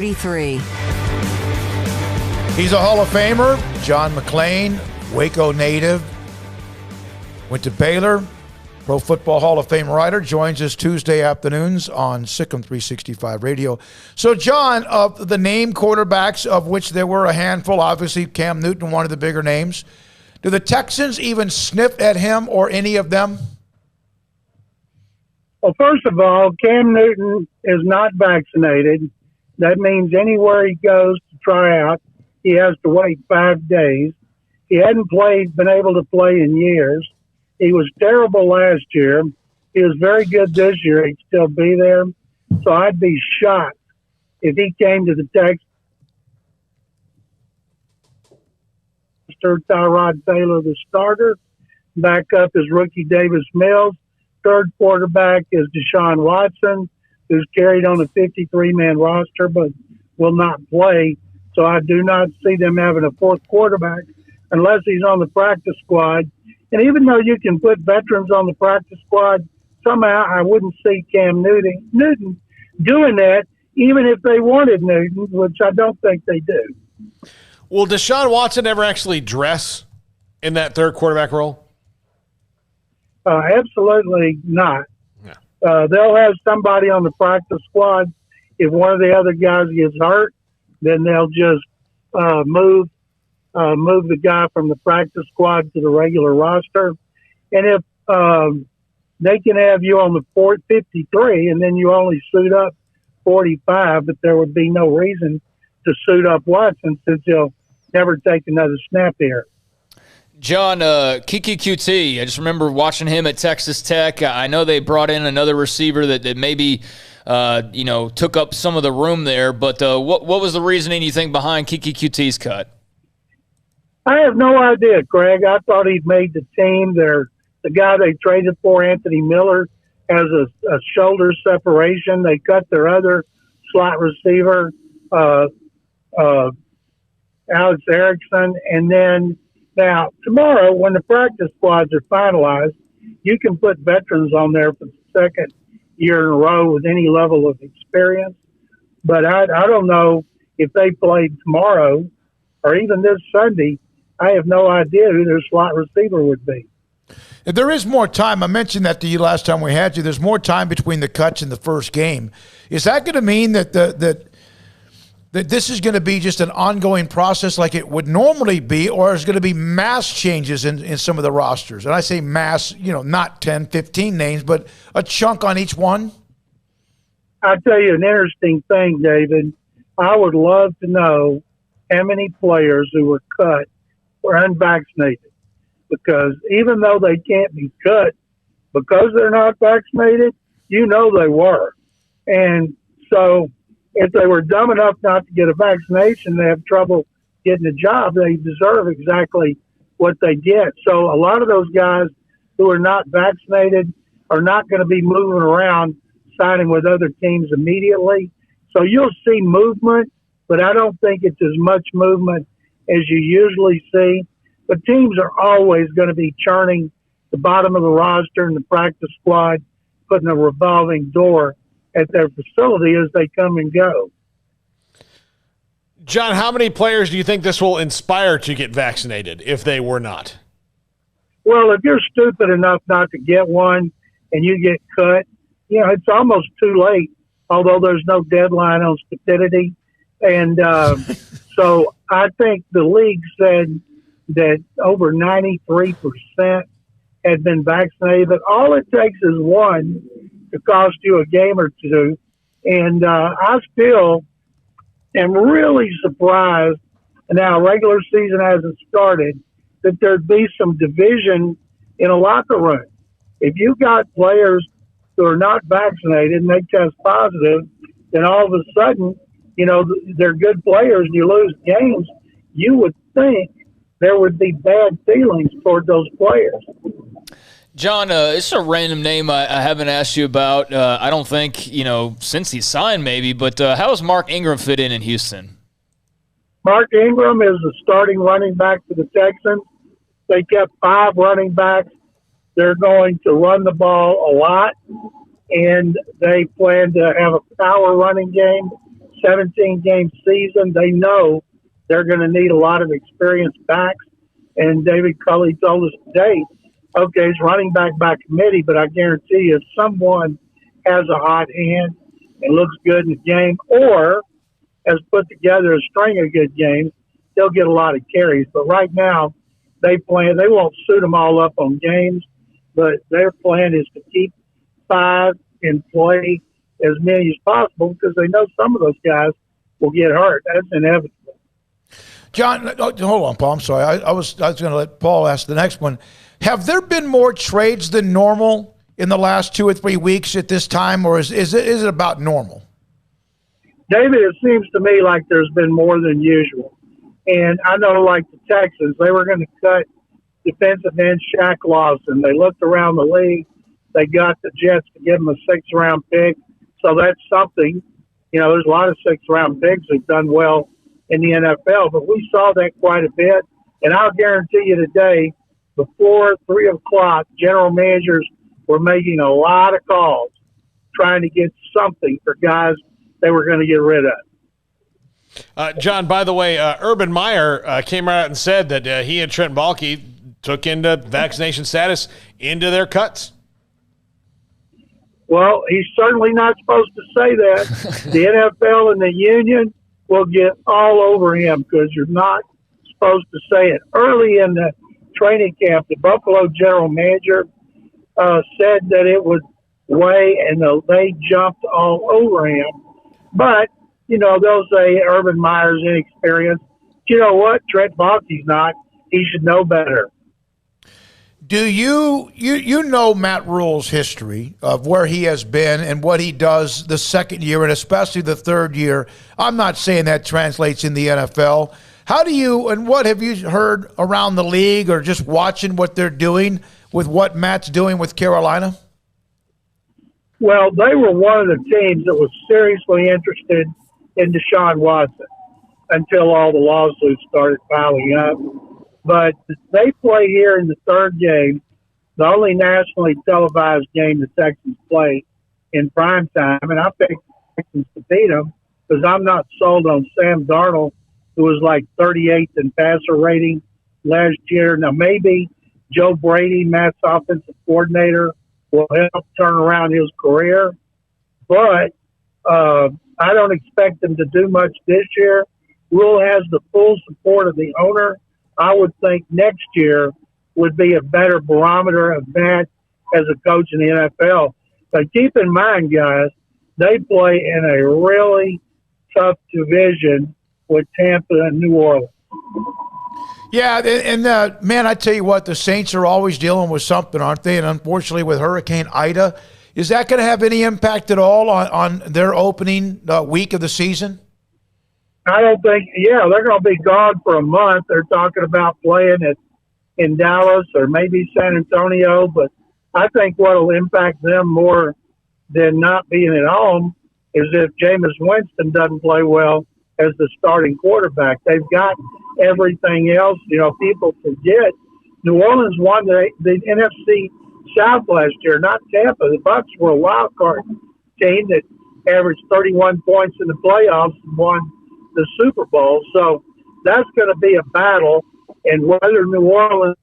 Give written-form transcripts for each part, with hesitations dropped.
33. He's a Hall of Famer, John McClain, Waco native, went to Baylor, Pro Football Hall of Fame writer, joins us Tuesday afternoons on Sikkim 365 Radio. So, John, of the named quarterbacks, of which there were a handful, obviously Cam Newton, one of the bigger names, do the Texans even sniff at him or any of them? Well, first of all, Cam Newton is not vaccinated. That means anywhere he goes to try out, he has to wait 5 days. He hadn't been able to play in years. He was terrible last year. He was very good this year. He'd still be there. So I'd be shocked if he came to the Texans. Tyrod Taylor, the starter. Backup is rookie Davis Mills. Third quarterback is Deshaun Watson, who's carried on a 53-man roster but will not play. So I do not see them having a fourth quarterback unless he's on the practice squad. And even though you can put veterans on the practice squad, somehow I wouldn't see Cam Newton doing that, even if they wanted Newton, which I don't think they do. Will Deshaun Watson ever actually dress in that third quarterback role? Absolutely not. Yeah. They'll have somebody on the practice squad. If one of the other guys gets hurt, then they'll just move the guy from the practice squad to the regular roster. And if they can have you on the 53 and then you only suit up 45, but there would be no reason to suit up Watson since he'll never take another snap here. John, Kiki QT, I just remember watching him at Texas Tech. I know they brought in another receiver that maybe took up some of the room there, but what was the reasoning, you think, behind Kiki QT's cut? I have no idea, Craig. I thought he'd made the team. The guy they traded for, Anthony Miller, has a shoulder separation. They cut their other slot receiver, Alex Erickson, and then now tomorrow when the practice squads are finalized, you can put veterans on there for the second year in a row with any level of experience. But I don't know if they played tomorrow or even this Sunday. I have no idea who their slot receiver would be. If there is more time, I mentioned that to you last time we had you, there's more time between the cuts in the first game. Is that going to mean that that this is going to be just an ongoing process like it would normally be, or is going to be mass changes in some of the rosters? And I say mass, not 10, 15 names, but a chunk on each one? I'll tell you an interesting thing, David. I would love to know how many players who were cut were unvaccinated. Because even though they can't be cut because they're not vaccinated, they were. And so if they were dumb enough not to get a vaccination, they have trouble getting a job, they deserve exactly what they get. So a lot of those guys who are not vaccinated are not going to be moving around signing with other teams immediately. So you'll see movement, but I don't think it's as much movement as you usually see. But teams are always going to be churning the bottom of the roster and the practice squad, putting a revolving door at their facility as they come and go. John, how many players do you think this will inspire to get vaccinated if they were not? Well, if you're stupid enough not to get one and you get cut, it's almost too late, although there's no deadline on stupidity. And so I think the league said that over 93% had been vaccinated, but all it takes is one to cost you a game or two. And I still am really surprised, now regular season hasn't started, that there'd be some division in a locker room. If you got players who are not vaccinated and they test positive, then all of a sudden, they're good players and you lose games, you would think there would be bad feelings toward those players. John, it's a random name I haven't asked you about. I don't think, since he signed maybe, but how does Mark Ingram fit in Houston? Mark Ingram is the starting running back for the Texans. They kept 5 running backs. They're going to run the ball a lot, and they plan to have a power running game. 17-game season. They know they're going to need a lot of experienced backs. And David Culley told us today, okay, it's running back by committee, but I guarantee you if someone has a hot hand and looks good in the game or has put together a string of good games, they'll get a lot of carries. But right now, they won't suit them all up on games, but their plan is to keep 5 and play as many as possible because they know some of those guys will get hurt. That's inevitable. John, hold on, Paul. I'm sorry. I was going to let Paul ask the next one. Have there been more trades than normal in the last 2 or 3 weeks at this time, or is it about normal? David, it seems to me like there's been more than usual. And I know, like the Texans, they were going to cut defensive end Shaq Lawson. They looked around the league. They got the Jets to give them a 6th-round pick. So that's something. You know, there's a lot of 6th-round picks who've done well in the NFL, but we saw that quite a bit. And I'll guarantee you today, before 3 o'clock, general managers were making a lot of calls trying to get something for guys they were going to get rid of. John, by the way, Urban Meyer came out and said that he and Trent Baalke took into vaccination status into their cuts. Well, he's certainly not supposed to say that. The NFL and the union will get all over him because you're not supposed to say it. Early in the training camp, the Buffalo general manager said that it would weigh, and they jumped all over him. But, you know, they'll say Urban Meyer's inexperienced. You know what? Trent Baalke's not. He should know better. Do you know Matt Rule's history of where he has been and what he does the second year and especially the third year? I'm not saying that translates in the NFL. How do you and what have you heard around the league or just watching what they're doing with what Matt's doing with Carolina? Well, they were one of the teams that was seriously interested in Deshaun Watson until all the lawsuits started piling up. But they play here in the third game, the only nationally televised game the Texans play in prime time. And I picked the Texans to beat them because I'm not sold on Sam Darnold, who was like 38th in passer rating last year. Now, maybe Joe Brady, Matt's offensive coordinator, will help turn around his career. But I don't expect them to do much this year. Rule has the full support of the owner. I would think next year would be a better barometer of Matt as a coach in the NFL. But keep in mind, guys, they play in a really tough division with Tampa and New Orleans. Yeah, and man, I tell you what, the Saints are always dealing with something, aren't they? And unfortunately with Hurricane Ida, is that going to have any impact at all on their opening week of the season? I don't think, they're going to be gone for a month. They're talking about playing in Dallas or maybe San Antonio, but I think what will impact them more than not being at home is if Jameis Winston doesn't play well as the starting quarterback. They've got everything else. You know, people forget New Orleans won the NFC South last year, not Tampa. The Bucs were a wild card team that averaged 31 points in the playoffs and won the Super Bowl. So that's going to be a battle. And whether New Orleans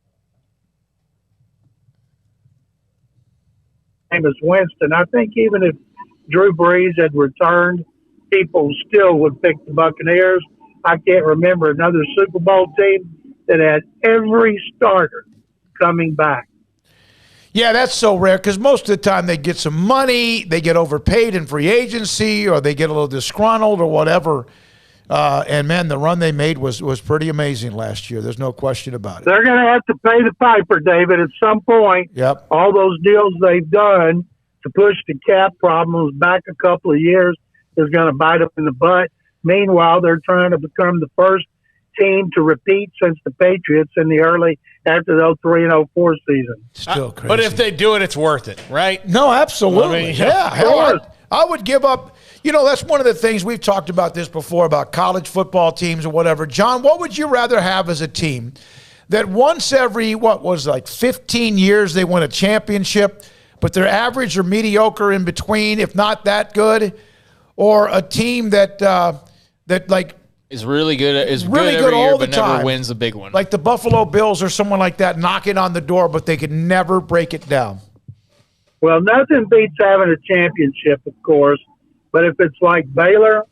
is Winston, I think even if Drew Brees had returned, people still would pick the Buccaneers. I can't remember another Super Bowl team that had every starter coming back. Yeah, that's so rare because most of the time they get some money, they get overpaid in free agency, or they get a little disgruntled or whatever. And, man, the run they made was pretty amazing last year. There's no question about it. They're going to have to pay the piper, David, at some point. Yep. All those deals they've done to push the cap problems back a couple of years is going to bite them in the butt. Meanwhile, they're trying to become the first team to repeat since the Patriots in the early after the 03-04 season. Still crazy. But if they do it, it's worth it, right? No, absolutely. I mean, yeah. Hell, I would give up. You know, that's one of the things we've talked about this before about college football teams or whatever. John, what would you rather have as a team that once every, 15 years they win a championship, but they're average or mediocre in between, if not that good? or a team that like is really good. Is really good every all year, the but time. never wins a big one. Like the Buffalo Bills or someone like that knocking on the door, but they could never break it down. Well, nothing beats having a championship, of course. But if it's like Baylor,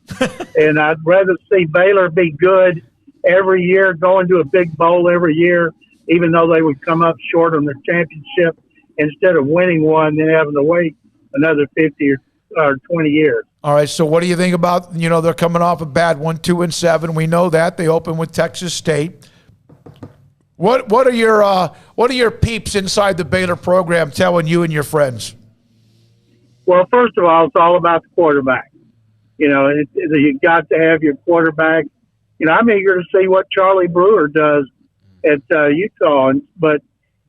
and I'd rather see Baylor be good every year, going to a big bowl every year, even though they would come up short on their championship, instead of winning one, then having to wait another 50 or 20 years. All right, so what do you think about, they're coming off a bad one, 2-7. We know that. They open with Texas State. What are your peeps inside the Baylor program telling you and your friends? Well, first of all, it's all about the quarterback. You got to have your quarterback. I'm eager to see what Charlie Brewer does at Utah, but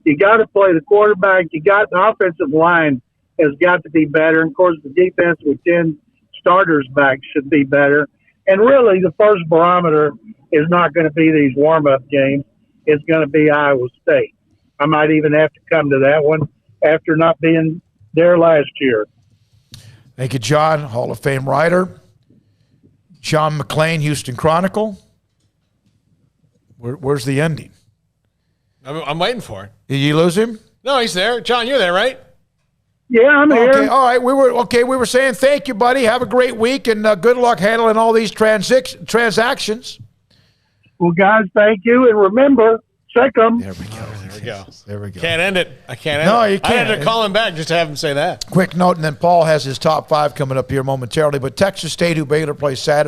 you got to play the quarterback. You got the offensive line has got to be better. And of course, the defense with 10 starters back should be better. And really, the first barometer is not going to be these warm-up games. It's going to be Iowa State. I might even have to come to that one after not being there last year. Thank you, John, Hall of Fame writer. John McClain, Houston Chronicle. Where's the ending? I'm waiting for it. Did you lose him? No, he's there. John, you're there, right? Yeah, I'm here. Okay, all right. We were saying thank you, buddy. Have a great week, and good luck handling all these transactions. Well, guys, thank you. And remember, check them. There we go. There we go. Can't end it. I can't end it. No, you can't. I had to call him back just to have him say that. Quick note, and then Paul has his top 5 coming up here momentarily. But Texas State, who Baylor plays Saturday.